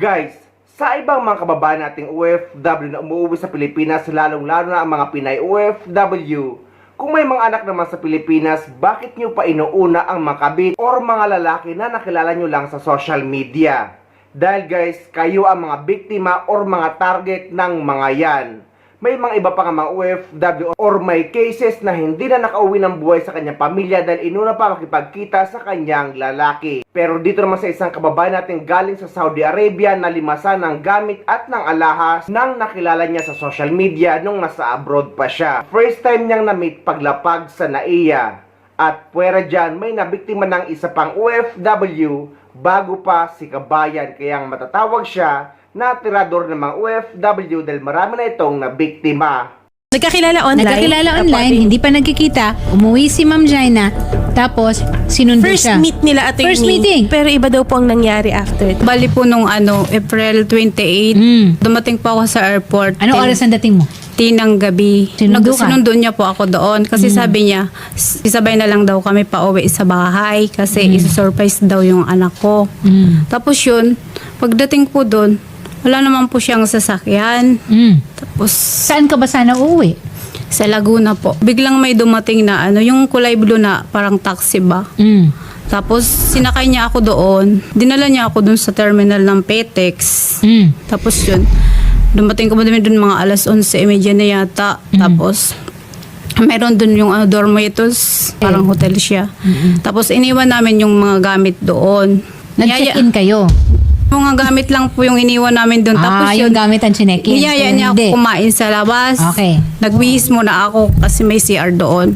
Guys, sa ibang mga kababayan nating OFW na umuwi sa Pilipinas, lalong-lalo na ang mga Pinay OFW, kung may mga anak naman sa Pilipinas, bakit nyo pa inuuna ang makabit or mga lalaki na nakilala nyo lang sa social media? Dahil guys, kayo ang mga biktima or mga target ng mga yan. May mga iba pa nga mga OFW or may cases na hindi na nakauwi ng buhay sa kanyang pamilya dahil inuna pa makipagkita sa kanyang lalaki. Pero dito naman sa isang kababayan natin galing sa Saudi Arabia na limasan ng gamit at ng alahas nang nakilala niya sa social media nung nasa abroad pa siya. First time niyang na-meet paglapag sa NAIA. At puwera dyan, may nabiktima ng isa pang OFW bago pa si kabayan, kayang matatawag siya na tirador ng mga OFW dahil marami na itong nabiktima. Nagkakilala online, hindi pa nagkikita, umuwi si Ma'am Jaina, tapos sinundo First siya. meet nila attorney. First meeting. Pero iba daw po ang nangyari after. Bali po nung April 28, dumating po ako sa airport. Anong oras ang dating mo? 10 ng gabi. Sinundo ka? Sinundo niya po ako doon. Kasi sabi niya, isabay na lang daw kami pa uwi sa bahay. Kasi isa-surprise daw yung anak ko. Tapos yun, pagdating po doon, wala naman po siyang sasakyan. Tapos Saan ka ba sana uuwi? sa Laguna po. Biglang may dumating na yung kulay blue na parang taxi ba. Tapos sinakay niya ako doon. Dinala niya ako doon sa terminal ng Petex. Tapos yun, dumating ko doon mga alas 11:30 na yata. Tapos meron doon yung dormitos, parang hotel siya. Tapos iniwan namin yung mga gamit doon. Nag-check-in kayo? Mga gamit lang po yung iniwan namin doon. Tapos yung gamit ang chinekin? niyaya niya ako kumain sa labas. Okay. Nagbihis muna ako kasi may CR doon.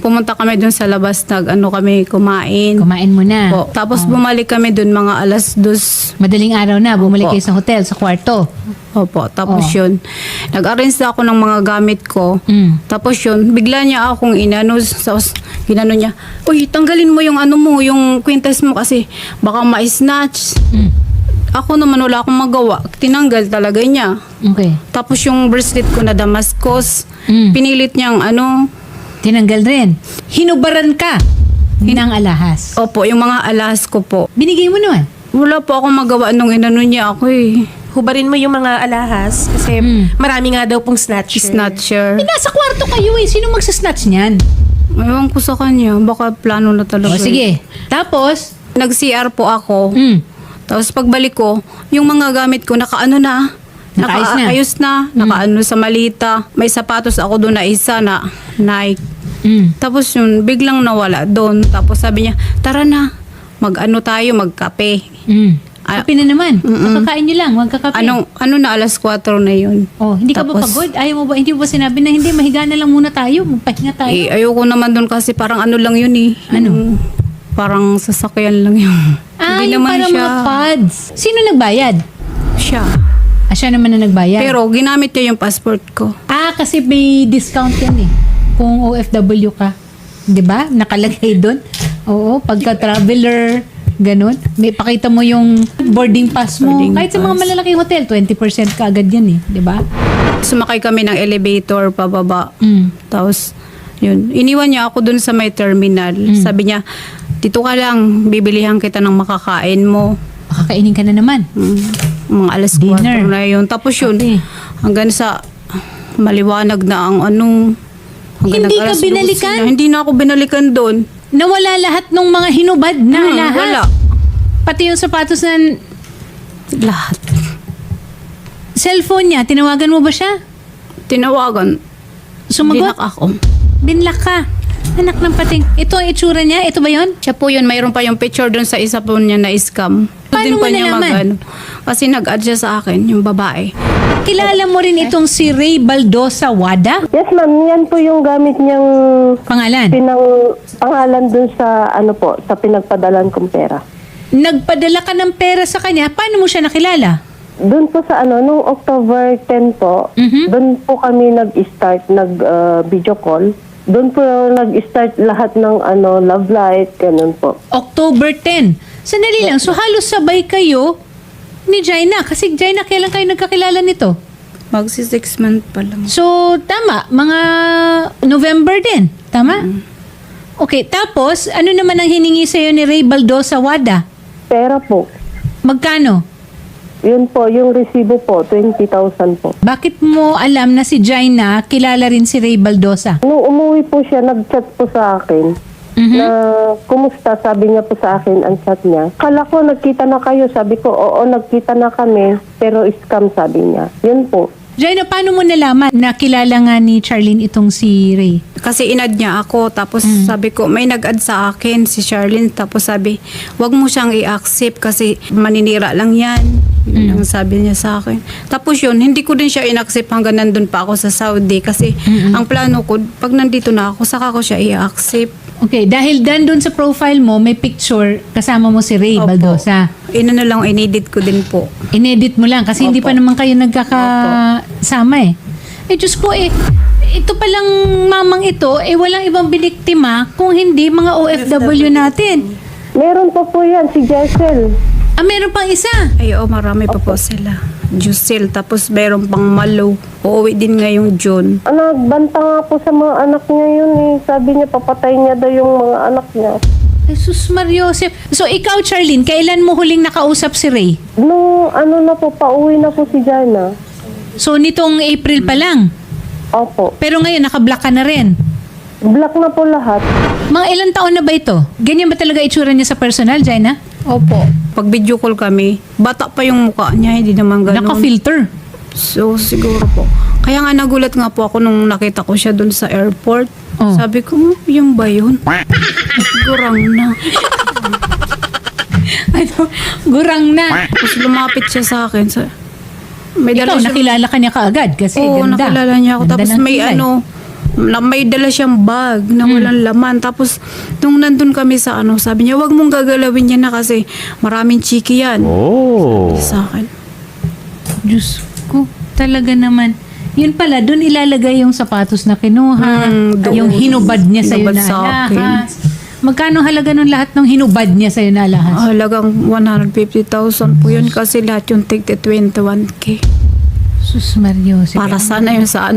Pumunta kami doon sa labas, kami kumain. Kumain mo na? Po. Tapos bumalik kami doon mga alas 2. Madaling araw na, bumalik Opo. kayo sa hotel, sa kwarto. Opo, tapos yun. Nag-arrange na ako ng mga gamit ko. Tapos yun, bigla niya akong inano. Tapos ginano niya, uy, tanggalin mo yung yung kwintas mo kasi baka ma-snatch. Ako naman wala akong magawa. Tinanggal talaga niya. Okay. Tapos yung bracelet ko na Damascus, pinilit niyang Tinanggal rin. Hinubaran ka ng alahas. Opo, yung mga alahas ko po. Binigay mo naman. Wala po akong magawa nung inano niya ako eh. Hubarin mo yung mga alahas kasi marami nga daw pong snatcher. Snatcher. Nasa kwarto kayo eh. Sino magsasnatch niyan? Ewan ko sa kanya. Baka plano na talaga. O sige. Tapos? Nag-CR po ako. Tapos pagbalik ko, yung mga gamit ko nakaano na. Nakaayos na? Ayos na. Nakaano sa malita. May sapatos ako doon na isa na Nike. Tapos yun, biglang nawala doon. Tapos sabi niya, tara na. Mag-ano tayo, magkape. Kape na naman. Makakain nyo lang. Magkakape. Ano na alas 4 na yun. Oh, hindi ka ba Tapos, pagod? Ayaw mo ba? Hindi mo ba sinabi na hindi, mahiga na lang muna tayo. Magpahinga tayo. ayoko naman doon kasi parang lang yun eh. Parang sasakyan lang yun. Hindi yung naman parang mga pods. Sino nagbayad? Siya. Siya naman na nagbayad. Pero ginamit niya yung passport ko. Kasi may discount yan eh. Kung OFW ka. 'Di ba? Nakalagay doon. Oo, pagka-traveler, ganun. May pakita mo yung boarding pass mo. Boarding Kahit sa mga pass. malalaking hotel, 20% ka agad yan eh. 'Di ba? Sumakay kami ng elevator pababa. Tapos, yun. Iniwan niya ako dun sa may terminal. Sabi niya, dito ka lang, bibilihan kita ng makakain mo. Makakainin ka na naman. Mga alas Dinner. 4 na yun. Tapos yun, Okay. hanggang sa maliwanag na ang hanggang Hindi ka alas 12 binalikan? na. Hindi na ako binalikan doon. Nawala lahat ng mga hinubad na lahat. Wala. Pati yung sapatos na Lahat. cellphone niya, tinawagan mo ba siya? Tinawagan. Sumagot? Dinak ako. Binlock ka. Anak ng pating. Ito ang itsura niya? Ito ba yon? Siya po yun, mayroon pa yung picture doon sa isa po niya na scam. Paano mo nalaman? Kasi nag-add siya sa akin, yung babae. Kilala mo rin itong si Ray Baldosa Wada? Yes, ma'am. Yan po yung gamit niyang Pangalan? pangalan dun sa sa pinagpadalan kong pera. Nagpadala ka ng pera sa kanya. Paano mo siya nakilala? Doon po sa nung October 10 po, doon po kami nag-start, video call. Doon po nag-start lahat ng love life, ganun po. October 10. Sandali lang. So halos sabay kayo ni Jaina. Kasi Jaina, kailan kayo nagkakilala nito? Magsi 6 months pa lang. So, tama. Mga November din. Tama? Okay. Tapos, ano naman ang hiningi sa'yo ni Ray Baldosa Wada? Pera po. Magkano? Yun po, yung resibo po, 20,000 po. Bakit mo alam na si Jaina kilala rin si Ray Baldosa? Nung umuwi po siya, nag-chat po sa akin. Na kumusta, sabi niya po sa akin ang chat niya. Kala ko nagkita na kayo, sabi ko oo nagkita na kami, pero scam sabi niya. Yun po. Jaina, paano mo nalaman na kilala nga ni Charlene itong si Ray? Kasi inad niya ako, tapos sabi ko, may nag-add sa akin si Charlene, tapos sabi, wag mo siyang i-accept kasi maninira lang yan. Yun ang sabi niya sa akin. Tapos yun, hindi ko din siya in-accept hanggang nandun pa ako sa Saudi kasi ang plano ko, pag nandito na ako, saka ko siya i-accept. Okay, dahil doon sa profile mo, may picture kasama mo si Ray Opo. Baldosa. Inano lang, inedit ko din po. Inedit mo lang kasi hindi Opo. pa naman kayo nagkakasama eh. Eh, Diyos ko eh, ito palang mamang ito, eh walang ibang biniktima kung hindi mga OFW natin. Meron pa po yan, si Jessel. Ah, meron pang isa. Ay, marami pa po sila. Jusel, tapos meron pang Malo. Uuwi din ngayong June. Nagbanta nga po sa mga anak niya yun eh. Sabi niya, papatay niya daw yung mga anak niya. Jesus Mariosep. So, ikaw, Charlene, kailan mo huling nakausap si Ray? Nung na po, pauwi na po si Jana. So, nitong April pa lang. Opo. Pero ngayon, nakablock ka na rin. Black na po lahat. Mga ilang taon na ba ito? Ganyan ba talaga itsura niya sa personal, Jaina? Opo. Pag video call kami, bata pa yung mukha niya, hindi naman ganun. Naka-filter. So, siguro po. Kaya nga nagulat nga po ako nung nakita ko siya dun sa airport. Oh. Sabi ko, yung ba yun? Gurang na. Ano? Gurang na. Tapos lumapit siya sa akin. May Ikaw, siya- nakilala ka niya kaagad kasi Oo, ganda. nakilala niya ako. Ganda Tapos ng may kilay. may dala siyang bag na walang laman. Tapos, nung nandun kami sa sabi niya, wag mong gagalawin yan na kasi maraming chiki yan. Sa akin. Diyos ko, talaga naman. Yun pala, doon ilalagay yung sapatos na kinuha, doon. yung hinubad niya sa'yo Hinubad na sa akin. alahas. Magkano halaga nun lahat ng hinubad niya sa'yo na alahas? Halagang 150,000 po yun kasi lahat yung tigti 21K. Sus Mariosep. Para sana yun sa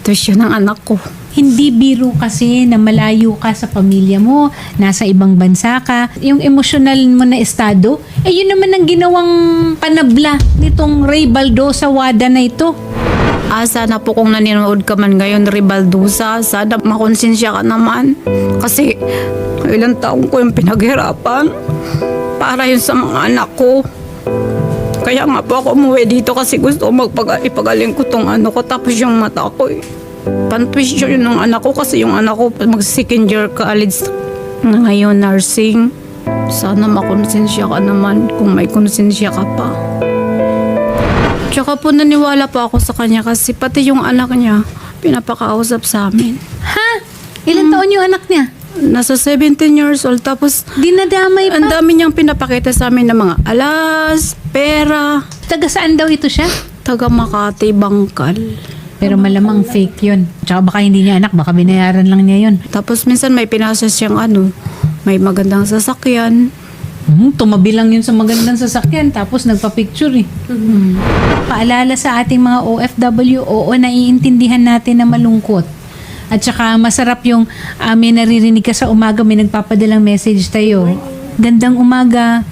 tuition ng anak ko. Hindi biro kasi na malayo ka sa pamilya mo, nasa ibang bansa ka, yung emosyonal mo na estado, eh yun naman ang ginawang panabla nitong Ray Baldosa Wada na ito. Sana po kung nanonood ka man ngayon, Ribaldusa, sana makonsensya ka naman. Kasi ilang taong ko yung pinaghirapan para yun sa mga anak ko. Kaya nga po ako umuwi dito kasi gusto ko ipagaling ko tong ko tapos yung mata ko eh. Pan-tuition yun ng anak ko kasi yung anak ko mag-second year college na ngayon nursing. Sana makonsensya ka naman kung may konsensya ka pa. Tsaka po naniwala po ako sa kanya kasi pati yung anak niya pinapakausap sa amin. Ha? Ilan taon yung anak niya? Nasa 17 years old tapos Dinadamay pa. ang dami niyang pinapakita sa amin ng mga alas, pera, Taga saan daw ito siya? taga Makati, Bangkal. Pero malamang fake yun. Tsaka baka hindi niya anak, baka binayaran lang niya yun. Tapos minsan may pinasa siyang may magandang sasakyan. Tumabi lang yun sa magandang sasakyan tapos nagpa-picture eh. Paalala sa ating mga OFW, oo, naiintindihan natin na malungkot. At saka masarap yung may naririnig ka sa umaga, may nagpapadalang message tayo. Gandang umaga.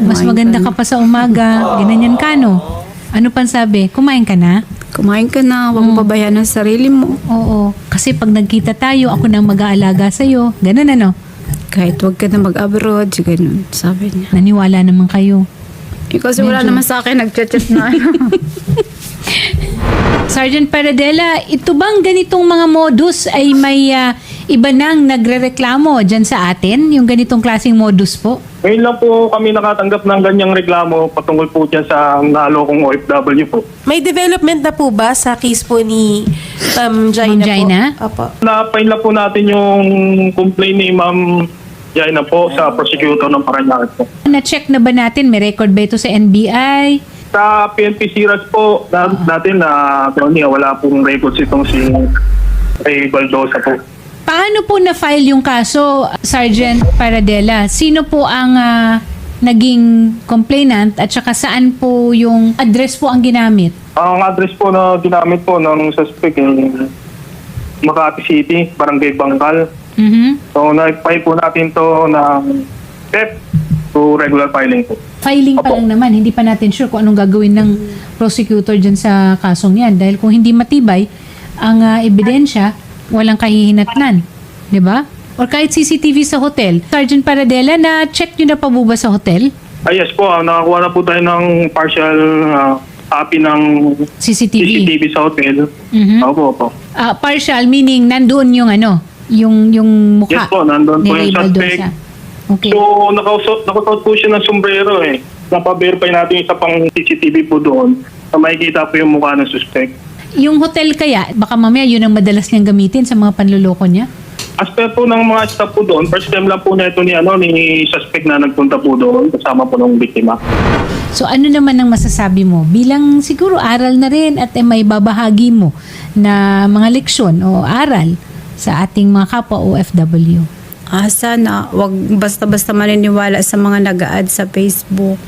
Mas maganda ka pa sa umaga. Ganyan ka, no? Ano pang sabi? Kumain ka na? Kumain ka na, huwag mo pabayaan ang sarili mo. Oo. Kasi pag nagkita tayo, ako nang mag-aalaga sa'yo. Ganun ano? Kahit huwag ka na mag-abroad, ganun, sabi niya. Naniwala naman kayo. Kasi wala naman sa akin, nag-chat na. Sergeant Paradela, ito bang ganitong mga modus ay may iba nang nagrereklamo dyan sa atin? Yung ganitong klaseng modus po? Ngayon lang po kami nakatanggap ng ganyang reklamo patungkol po dyan sa nalokong OFW po. May development na po ba sa case po ni Jaina Ma'am Jaina? po? Apo. Na-file na po natin yung complaint ni Ma'am Jaina po sa prosecutor ng Parañaque po. Na-check na ba natin? May record ba ito sa NBI? Sa PNP Siras po natin na wala pong records itong si Ray Baldosa po. Paano po na-file yung kaso, Sergeant Paradela? Sino po ang naging complainant at saka saan po yung address po ang ginamit? Ang address po na ginamit po ng suspect Makati City, Barangay Bangkal. Mhm. So na-file po natin to ng PEP through regular filing po. Filing pa Opo. lang naman, hindi pa natin sure kung anong gagawin ng prosecutor dyan sa kasong yan. Dahil kung hindi matibay ang ebidensya, walang kahihinatnan. Di ba? Or kahit CCTV sa hotel. Sergeant Paradela, na-check nyo na pa ba sa hotel? Yes po, nakakuha na po tayo ng partial copy ng CCTV. CCTV sa hotel. Mhm. Opo. Partial, meaning nandoon yung yung mukha. Yes po, nandun po yung ni-label doon suspect. sa- Okay. So, nakasuot po siya ng sombrero eh. Napa-verify natin isa pang CCTV po doon na makikita po yung mukha ng suspect. Yung hotel kaya, baka mamaya yun ang madalas niyang gamitin sa mga panluloko niya? As per po ng mga staff po doon, first time lang po na ito ni suspect na nagpunta po doon kasama po ng biktima. So ano naman ang masasabi mo? Bilang siguro aral na rin at may babahagi mo na mga leksyon o aral sa ating mga kapwa OFW. Sana wag basta-basta maniniwala sa mga nag-a-add sa Facebook.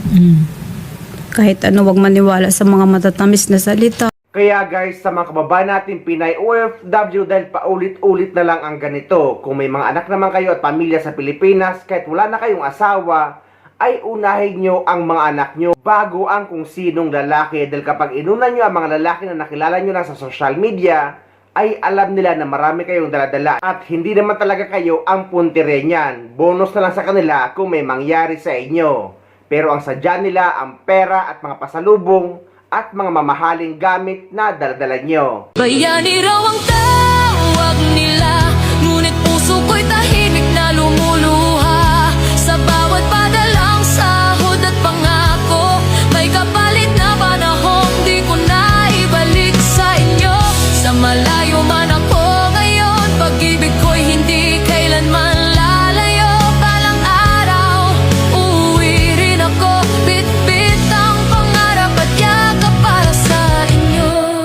Kahit ano, wag maniwala sa mga matatamis na salita. Kaya guys, sa mga kababayan natin Pinay OFW, dahil paulit-ulit na lang ang ganito, kung may mga anak naman kayo at pamilya sa Pilipinas, kahit wala na kayong asawa, ay unahin nyo ang mga anak nyo bago ang kung sinong lalaki. Dahil kapag inunan nyo ang mga lalaki na nakilala nyo lang sa social media, ay alam nila na marami kayong daladala at hindi naman talaga kayo ang puntire niyan. Bonus na lang sa kanila kung may mangyari sa inyo. Pero ang sadya nila ang pera at mga pasalubong at mga mamahaling gamit na daladala nyo. Bayani raw ang tawag nila.